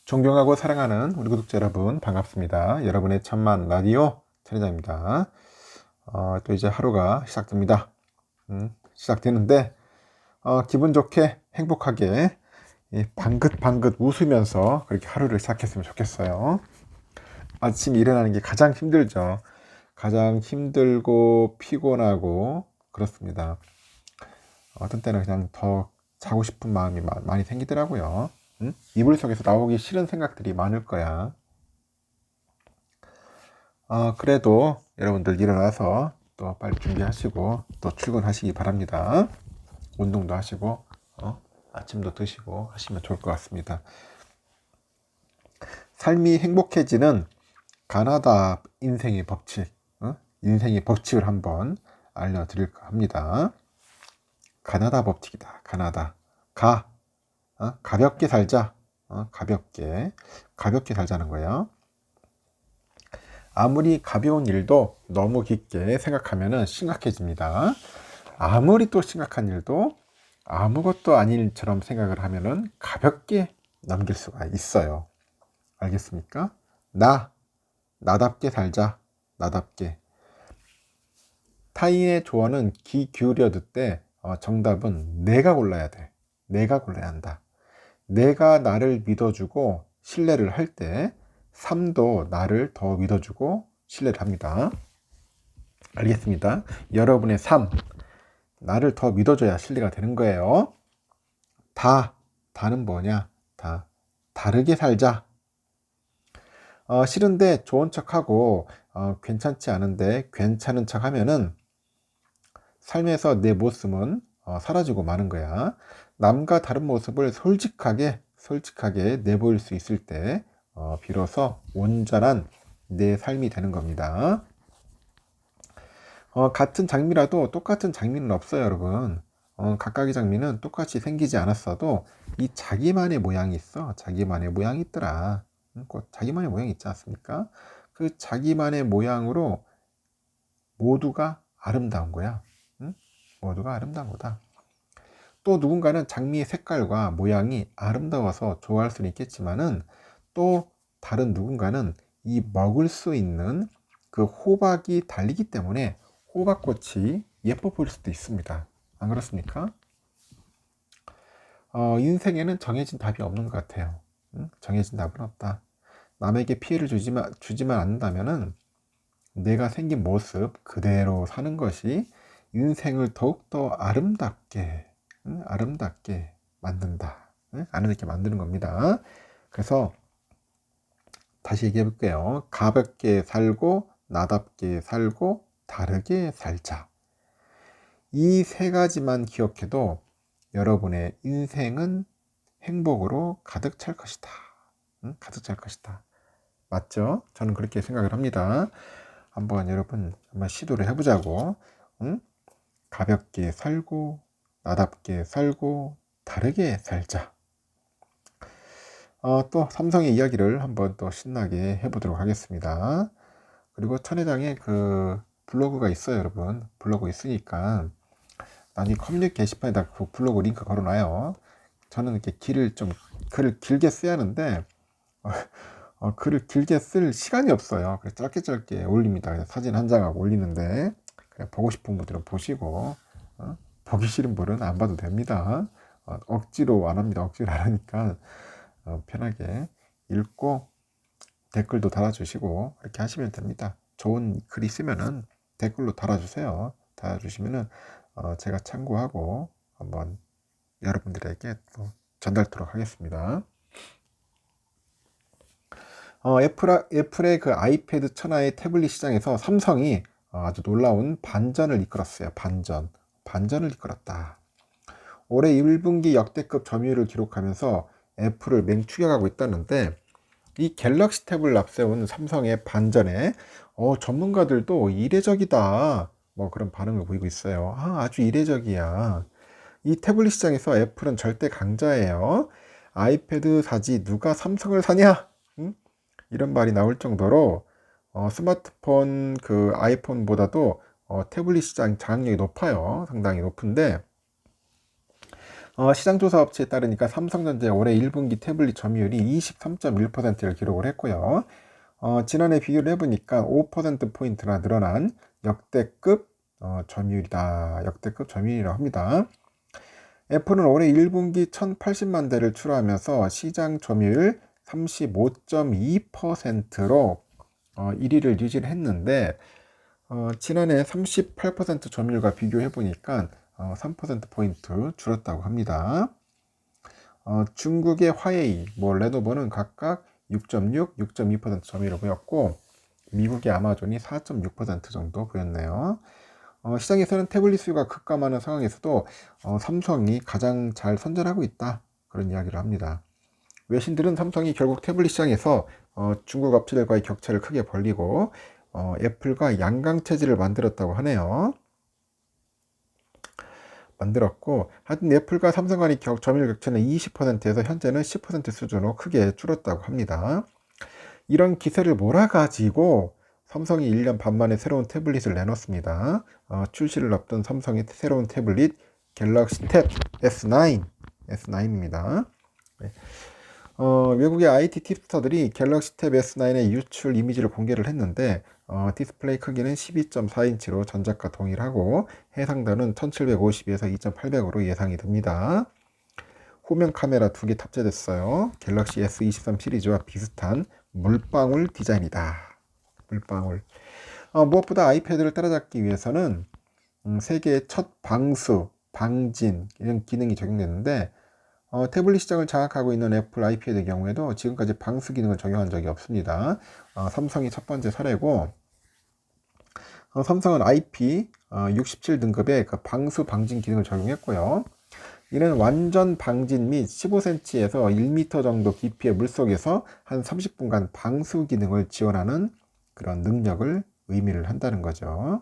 존경하고 사랑하는 우리 구독자 여러분 반갑습니다. 여러분의 천만 라디오 천혜장입니다. 또 이제 하루가 시작됩니다. 시작되는데 기분 좋게 행복하게 방긋방긋 웃으면서 그렇게 하루를 시작했으면 좋겠어요. 아침에 일어나는 게 가장 힘들죠. 가장 힘들고 피곤하고 그렇습니다. 어떤 때는 그냥 더 자고 싶은 마음이 많이 생기더라고요. 이불 속에서 나오기 싫은 생각들이 많을 거야. 그래도 여러분들 일어나서 또 빨리 준비하시고 또 출근하시기 바랍니다. 운동도 하시고 아침도 드시고 하시면 좋을 것 같습니다. 삶이 행복해지는 가나다 인생의 법칙, 인생의 법칙을 한번 알려드릴까 합니다. 가나다 법칙이다. 가나다. 가볍게 살자. 가볍게 살자는 거예요. 아무리 가벼운 일도 너무 깊게 생각하면 심각해집니다. 아무리 또 심각한 일도 아무것도 아닌 일처럼 생각을 하면 가볍게 넘길 수가 있어요. 알겠습니까? 나답게 살자. 나답게. 타인의 조언은 귀 기울여 듣되 정답은 내가 골라야 돼. 내가 골라야 한다. 내가 나를 믿어주고 신뢰를 할 때 삶도 나를 더 믿어주고 신뢰를 합니다. 알겠습니다. 여러분의 삶, 나를 더 믿어줘야 신뢰가 되는 거예요. 다는 뭐냐? 다르게 살자. 싫은데 좋은 척하고 괜찮지 않은데 괜찮은 척 하면은 삶에서 내 모습은 사라지고 마는 거야. 남과 다른 모습을 솔직하게 내보일 수 있을 때 비로소 온전한 내 삶이 되는 겁니다. 같은 장미라도 똑같은 장미는 없어요, 여러분. 각각의 장미는 똑같이 생기지 않았어도 이 자기만의 모양이 있어. 자기만의 모양이 있더라. 꼭 자기만의 모양이 있지 않습니까? 그 자기만의 모양으로 모두가 아름다운 거야. 모두가 아름다운 거다. 또 누군가는 장미의 색깔과 모양이 아름다워서 좋아할 수는 있겠지만은 또 다른 누군가는 이 먹을 수 있는 그 호박이 달리기 때문에 호박꽃이 예뻐 보일 수도 있습니다. 안 그렇습니까? 인생에는 정해진 답이 없는 것 같아요. 정해진 답은 없다. 남에게 피해를 주지만 않는다면은 내가 생긴 모습 그대로 사는 것이 인생을 더욱더 아름답게 만든다. 아름답게 만드는 겁니다. 그래서 다시 얘기해 볼게요. 가볍게 살고 나답게 살고 다르게 살자. 이 세 가지만 기억해도 여러분의 인생은 행복으로 가득 찰 것이다. 가득 찰 것이다. 맞죠? 저는 그렇게 생각을 합니다. 여러분 한번 시도를 해보자고. 가볍게 살고 나답게 살고 다르게 살자. 또 삼성의 이야기를 한번 또 신나게 해보도록 하겠습니다. 그리고 천회장의 그 블로그가 있어요, 여러분. 블로그 있으니까 나중에 커뮤니티 게시판에다 그 블로그 링크 걸어놔요. 저는 이렇게 글을 길게 써야 하는데 글을 길게 쓸 시간이 없어요. 그래서 짧게 올립니다. 그래서 사진 한 장하고 올리는데 보고 싶은 분들은 보시고 보기 싫은 분은 안 봐도 됩니다. 억지로 안 합니다. 억지로 안 하니까 편하게 읽고 댓글도 달아주시고 이렇게 하시면 됩니다. 좋은 글 있으면은 댓글로 달아주세요. 달아주시면은 제가 참고하고 한번 여러분들에게 또 전달토록 하겠습니다. 애플의 그 아이패드 천하의 태블릿 시장에서 삼성이 아주 놀라운 반전을 이끌었어요. 반전을 이끌었다. 올해 1분기 역대급 점유율을 기록하면서 애플을 맹추격하고 있다는데 이 갤럭시 탭을 앞세운 삼성의 반전에 전문가들도 이례적이다 그런 반응을 보이고 있어요. 아주 이례적이야. 이 태블릿 시장에서 애플은 절대 강자예요. 아이패드 사지 누가 삼성을 사냐? 이런 말이 나올 정도로 스마트폰 그 아이폰보다도 태블릿 시장 장악력이 높아요. 상당히 높은데 시장조사 업체에 따르니까 삼성전자의 올해 1분기 태블릿 점유율이 23.1%를 기록을 했고요. 지난해 비교를 해보니까 5%포인트나 늘어난 역대급 점유율이다. 역대급 점유율이라고 합니다. 애플은 올해 1분기 1080만 대를 출하하면서 시장 점유율 35.2%로 1위를 유지를 했는데 지난해 38% 점유율과 비교해 보니까 3%포인트 줄었다고 합니다. 중국의 화웨이, 레노버는 각각 6.6, 6.2% 점유율을 보였고 미국의 아마존이 4.6% 정도 보였네요. 시장에서는 태블릿 수요가 급감하는 상황에서도 삼성이 가장 잘 선전하고 있다, 그런 이야기를 합니다. 외신들은 삼성이 결국 태블릿 시장에서 중국 업체들과의 격차를 크게 벌리고 애플과 양강 체제를 만들었다고 하네요. 만들었고, 하여튼 애플과 삼성 간의 점유율 격차는 20%에서 현재는 10% 수준으로 크게 줄었다고 합니다. 이런 기세를 몰아가지고 삼성이 1년 반 만에 새로운 태블릿을 내놓습니다. 출시를 앞둔 삼성의 새로운 태블릿 갤럭시 탭 S9입니다. 외국의 IT 팁스터들이 갤럭시 탭 S9의 유출 이미지를 공개를 했는데 디스플레이 크기는 12.4인치로 전작과 동일하고 해상도는 1750에서 2800으로 예상이 됩니다. 후면 카메라 2개 탑재됐어요. 갤럭시 S23 시리즈와 비슷한 물방울 디자인이다. 물방울. 무엇보다 아이패드를 따라잡기 위해서는 세계의 첫 방수, 방진 이런 기능이 적용됐는데 태블릿 시장을 장악하고 있는 애플 아이패드의 경우에도 지금까지 방수 기능을 적용한 적이 없습니다. 삼성이 첫 번째 사례고 삼성은 IP 67 등급의 그 방수 방진 기능을 적용했고요. 이는 완전 방진 및 15cm에서 1m 정도 깊이의 물속에서 한 30분간 방수 기능을 지원하는 그런 능력을 의미를 한다는 거죠.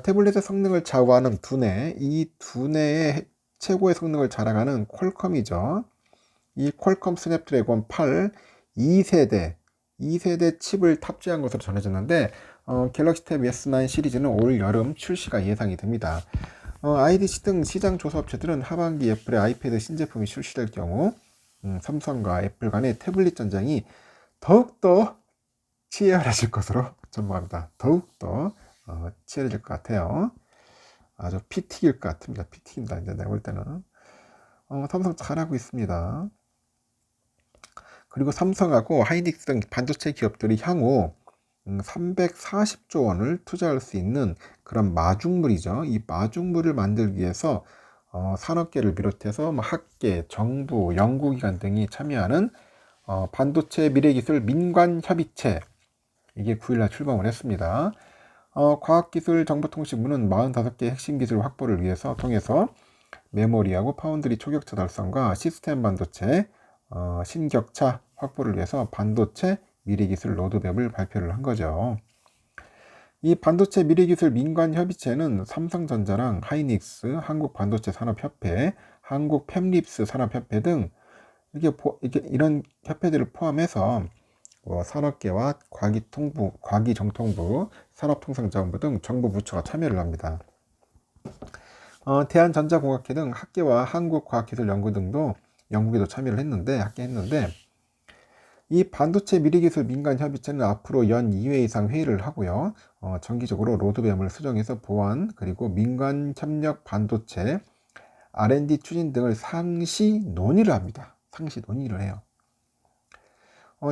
태블릿의 성능을 좌우하는 두뇌, 이 두뇌의 최고의 성능을 자랑하는 퀄컴이죠. 이 퀄컴 스냅드래곤 8 2세대 칩을 탑재한 것으로 전해졌는데 갤럭시 탭 S9 시리즈는 올 여름 출시가 예상이 됩니다. IDC 등 시장 조사 업체들은 하반기 애플의 아이패드 신제품이 출시될 경우 삼성과 애플 간의 태블릿 전쟁이 더욱더 치열해질 것으로 전망합니다. 더욱더 치열해질 것 같아요. 아주 피 튀길 것 같습니다. 피 튀긴다. 이제 내가 볼 때는 삼성 잘하고 있습니다. 그리고 삼성하고 하이닉스 등 반도체 기업들이 향후 340조 원을 투자할 수 있는 그런 마중물이죠. 이 마중물을 만들기 위해서 산업계를 비롯해서 학계, 정부, 연구기관 등이 참여하는 반도체 미래기술 민관협의체, 이게 9일날 출범을 했습니다. 과학기술정보통신부는 45개 핵심 기술 확보를 위해서 통해서 메모리하고 파운드리 초격차 달성과 시스템 반도체 신격차 확보를 위해서 반도체 미래기술 로드맵을 발표를 한 거죠. 이 반도체 미래기술 민관협의체는 삼성전자랑 하이닉스, 한국반도체산업협회, 한국팹립스 산업협회 등 이런 협회들을 포함해서 산업계와 과기정통부, 산업통상자원부 등 정부 부처가 참여를 합니다. 대한전자공학회 등 학계와 한국과학기술연구 등도 연구에도 참여를 했는데 이 반도체 미래기술 민간협의체는 앞으로 연 2회 이상 회의를 하고요. 정기적으로 로드맵을 수정해서 보완, 그리고 민간협력 반도체 R&D 추진 등을 상시 논의를 합니다. 상시 논의를 해요.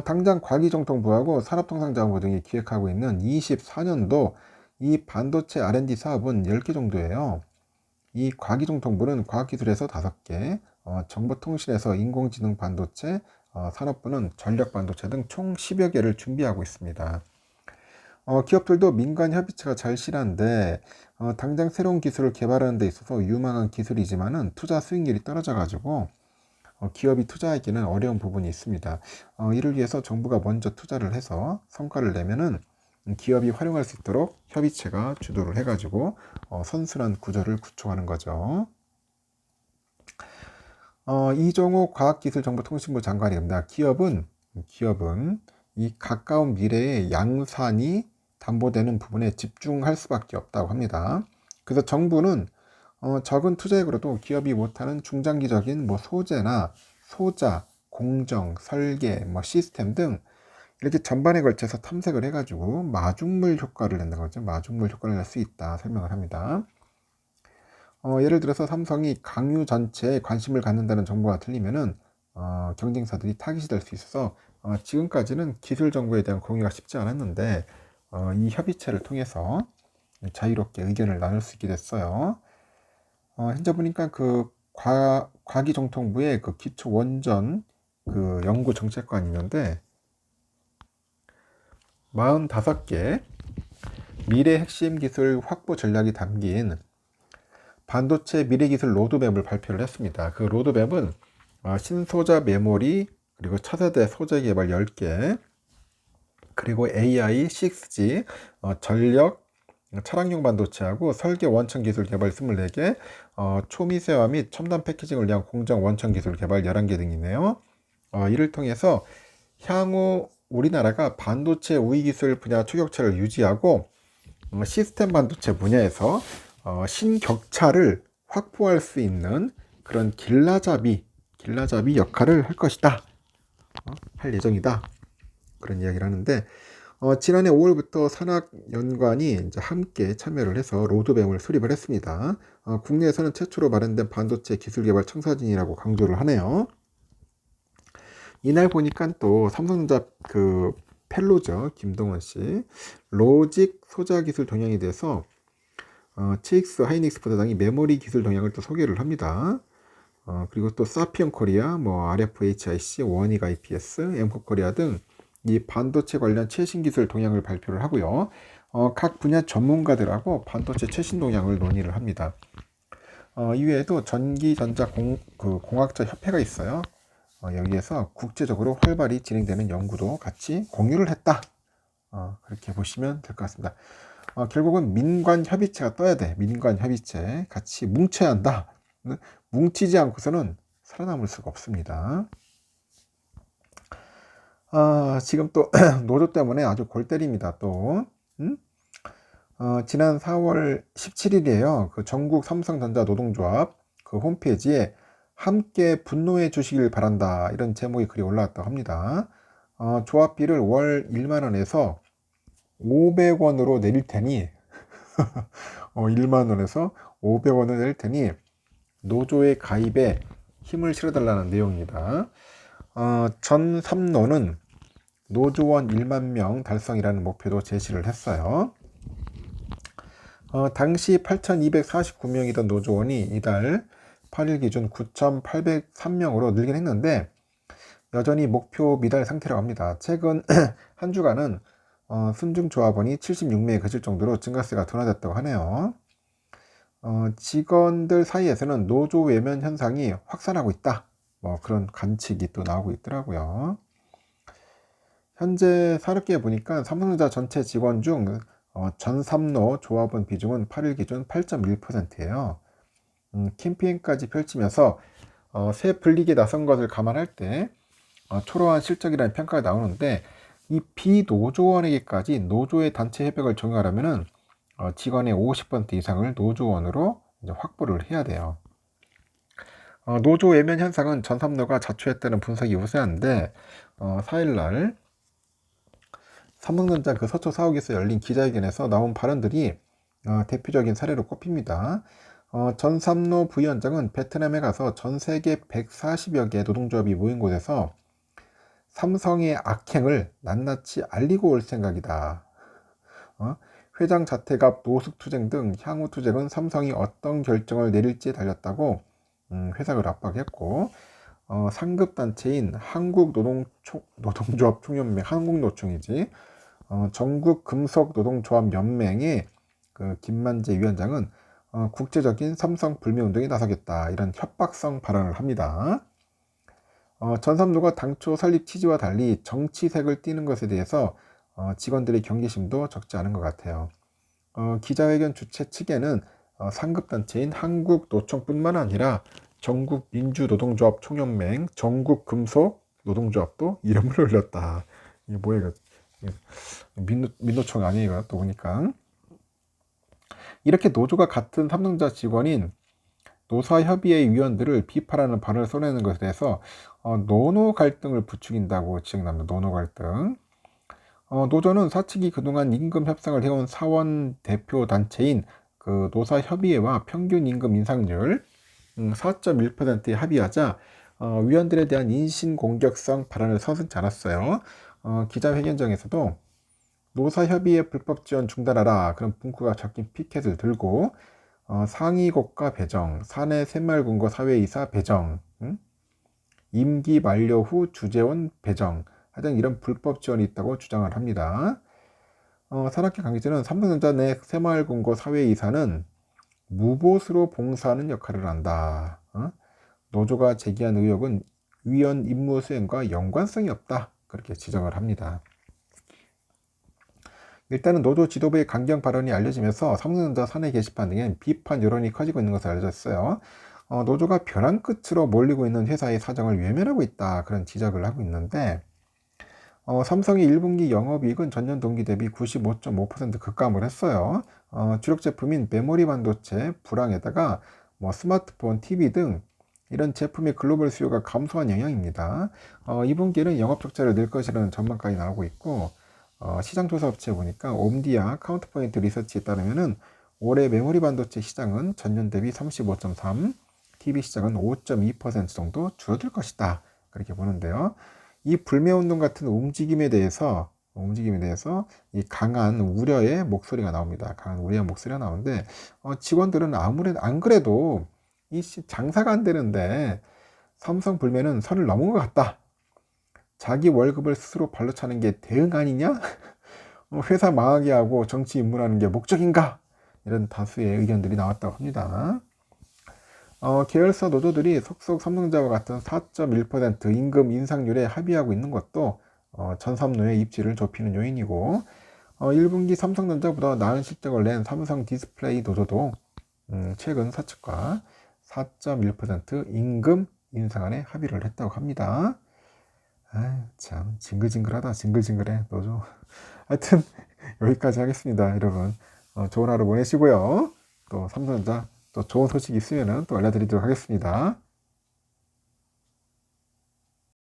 당장 과기정통부하고 산업통상자원부 등이 기획하고 있는 24년도 이 반도체 R&D 사업은 10개 정도예요. 이 과기정통부는 과학기술에서 5개, 정보통신에서 인공지능 반도체, 산업부는 전력반도체 등 총 10여 개를 준비하고 있습니다. 기업들도 민간협의체가 잘 실한데 당장 새로운 기술을 개발하는 데 있어서 유망한 기술이지만은 투자 수익률이 떨어져가지고 기업이 투자하기는 어려운 부분이 있습니다. 이를 위해서 정부가 먼저 투자를 해서 성과를 내면은 기업이 활용할 수 있도록 협의체가 주도를 해가지고 선순환 구조를 구축하는 거죠. 이종호 과학기술정보통신부 장관입니다. 기업은 이 가까운 미래에 양산이 담보되는 부분에 집중할 수밖에 없다고 합니다. 그래서 정부는 적은 투자액으로도 기업이 못하는 중장기적인 뭐 소재나 소자, 공정, 설계, 뭐 시스템 등 이렇게 전반에 걸쳐서 탐색을 해가지고 마중물 효과를 낸다는 거죠. 마중물 효과를 낼 수 있다 설명을 합니다. 예를 들어서 삼성이 강유 전체에 관심을 갖는다는 정보가 틀리면은 경쟁사들이 타깃이 될 수 있어서 지금까지는 기술 정보에 대한 공유가 쉽지 않았는데 이 협의체를 통해서 자유롭게 의견을 나눌 수 있게 됐어요. 현재 보니까 그 과기정통부의 그 기초 원전 그 연구 정책관이 있는데 45개 미래 핵심 기술 확보 전략이 담긴 반도체 미래 기술 로드맵을 발표를 했습니다. 그 로드맵은 신소자 메모리, 그리고 차세대 소재 개발 10개, 그리고 AI, 6G, 전력, 차량용 반도체하고 설계 원천 기술 개발 24개, 초미세화 및 첨단 패키징을 위한 공정 원천 기술 개발 11개 등이네요. 이를 통해서 향후 우리나라가 반도체 우위 기술 분야 추격차를 유지하고 시스템 반도체 분야에서 신격차를 확보할 수 있는 그런 길라잡이 역할을 할 것이다. 할 예정이다. 그런 이야기를 하는데 지난해 5월부터 산학연구원이 이제 함께 참여를 해서 로드맵을 수립을 했습니다. 국내에서는 최초로 마련된 반도체 기술개발 청사진이라고 강조를 하네요. 이날 보니까 또 삼성전자 그 펠로죠, 김동원 씨, 로직 소자 기술 동향에 대해서 TX 하이닉스 부사장이 메모리 기술 동향을 또 소개를 합니다. 그리고 또 사피언 코리아, 뭐 RFHIC, 원익 IPS, 엠코 코리아 등 이 반도체 관련 최신 기술 동향을 발표를 하고요. 각 분야 전문가들하고 반도체 최신 동향을 논의를 합니다. 이외에도 전기전자 공학자 협회가 있어요. 여기에서 국제적으로 활발히 진행되는 연구도 같이 공유를 했다. 그렇게 보시면 될 것 같습니다. 결국은 민관협의체가 떠야 돼. 민관협의체 같이 뭉쳐야 한다. 뭉치지 않고서는 살아남을 수가 없습니다. 지금 또 노조 때문에 아주 골 때립니다. 또 지난 4월 17일이에요. 그 전국 삼성전자 노동조합 그 홈페이지에 함께 분노해 주시길 바란다, 이런 제목의 글이 올라왔다고 합니다. 조합비를 월 1만 원에서 500원으로 내릴 테니 1만 원에서 500원을 낼 테니 노조의 가입에 힘을 실어달라는 내용입니다. 전 3노는 노조원 1만 명 달성이라는 목표도 제시를 했어요. 당시 8,249명이던 노조원이 이달 8일 기준 9,803명으로 늘긴 했는데 여전히 목표 미달 상태라고 합니다. 최근 한 주간은 순중조합원이 76명에 그칠 정도로 증가세가 둔화됐다고 하네요. 직원들 사이에서는 노조 외면 현상이 확산하고 있다, 뭐 그런 관측이 또 나오고 있더라고요. 현재 산업계에 보니까 삼성전자 전체 직원 중 전 3노 조합원 비중은 8일 기준 8.1%예요. 캠페인까지 펼치면서 새 분리기에 나선 것을 감안할 때 초라한 실적이라는 평가가 나오는데, 이 비노조원에게까지 노조의 단체 협약을 적용하려면은 직원의 50% 이상을 노조원으로 이제 확보를 해야 돼요. 노조 외면 현상은 전 3노가 자초했다는 분석이 우세한데 4일날 삼성전자 그 서초 사옥에서 열린 기자회견에서 나온 발언들이 대표적인 사례로 꼽힙니다. 전 3노 부위원장은 베트남에 가서 전 세계 140여 개 노동조합이 모인 곳에서 삼성의 악행을 낱낱이 알리고 올 생각이다. 회장 자택 앞 노숙투쟁 등 향후 투쟁은 삼성이 어떤 결정을 내릴지에 달렸다고 회사를 압박했고, 상급단체인 한국노동조합 총연맹, 한국노총이지, 전국금속노동조합연맹의 그 김만재 위원장은 국제적인 삼성 불매운동에 나서겠다, 이런 협박성 발언을 합니다. 전삼노가 당초 설립 취지와 달리 정치색을 띠는 것에 대해서 직원들의 경계심도 적지 않은 것 같아요. 기자회견 주최 측에는 상급단체인 한국노총뿐만 아니라 전국민주노동조합 총연맹, 전국금속노동조합도 이름을 올렸다. 이게 뭐예요? 민노총 아니에요? 또 보니까 이렇게 노조가 같은 삼성전자 직원인 노사협의회 위원들을 비판하는 발언을 쏟아내는 것에 대해서 노노 갈등을 부추긴다고 지적납니다. 노노 갈등. 노조는 사측이 그동안 임금 협상을 해온 사원 대표 단체인 그 노사협의회와 평균 임금 인상률 4.1%에 합의하자 위원들에 대한 인신공격성 발언을 서슴지 않았어요. 기자회견장에서도 노사협의회 불법 지원 중단하라 그런 문구가 적힌 피켓을 들고 상위고가 배정, 사내 새마을금고 사회이사 배정, 임기 만료 후 주재원 배정 하여튼 이런 불법 지원이 있다고 주장을 합니다. 산악회 관계자는 삼성전자 내 새마을금고 사회이사는 무보수로 봉사하는 역할을 한다. 노조가 제기한 의혹은 위원 임무 수행과 연관성이 없다. 그렇게 지적을 합니다. 일단은 노조 지도부의 강경 발언이 알려지면서 삼성전자 사내 게시판 등엔 비판 여론이 커지고 있는 것을 알려졌어요. 노조가 벼랑 끝으로 몰리고 있는 회사의 사정을 외면하고 있다. 그런 지적을 하고 있는데 삼성의 1분기 영업이익은 전년 동기 대비 95.5% 급감을 했어요. 주력 제품인 메모리 반도체 불황에다가 스마트폰, TV 등 이런 제품의 글로벌 수요가 감소한 영향입니다. 2분기에는 영업 적자를 낼 것이라는 전망까지 나오고 있고 시장 조사 업체에 보니까 옴디아 카운트포인트 리서치에 따르면은 올해 메모리 반도체 시장은 전년 대비 35.3, TV 시장은 5.2% 정도 줄어들 것이다. 그렇게 보는데요. 이 불매운동 같은 움직임에 대해서 이 강한 우려의 목소리가 나옵니다. 강한 우려의 목소리가 나오는데 직원들은 아무래도 안 그래도 이 장사가 안 되는데 삼성 불매는 선을 넘은 것 같다. 자기 월급을 스스로 발로 차는 게 대응 아니냐? 회사 망하게 하고 정치 입문하는 게 목적인가? 이런 다수의 의견들이 나왔다고 합니다. 계열사 노조들이 속속 삼성전자와 같은 4.1% 임금 인상률에 합의하고 있는 것도 전삼노의 입지를 좁히는 요인이고 1분기 삼성전자보다 나은 실적을 낸 삼성 디스플레이 노조도 최근 사측과 4.1% 임금 인상안에 합의를 했다고 합니다. 참 징글징글하다. 징글징글해 노조. 하여튼 여기까지 하겠습니다. 여러분 좋은 하루 보내시고요. 또 삼성전자 또 좋은 소식 있으면 또 알려드리도록 하겠습니다.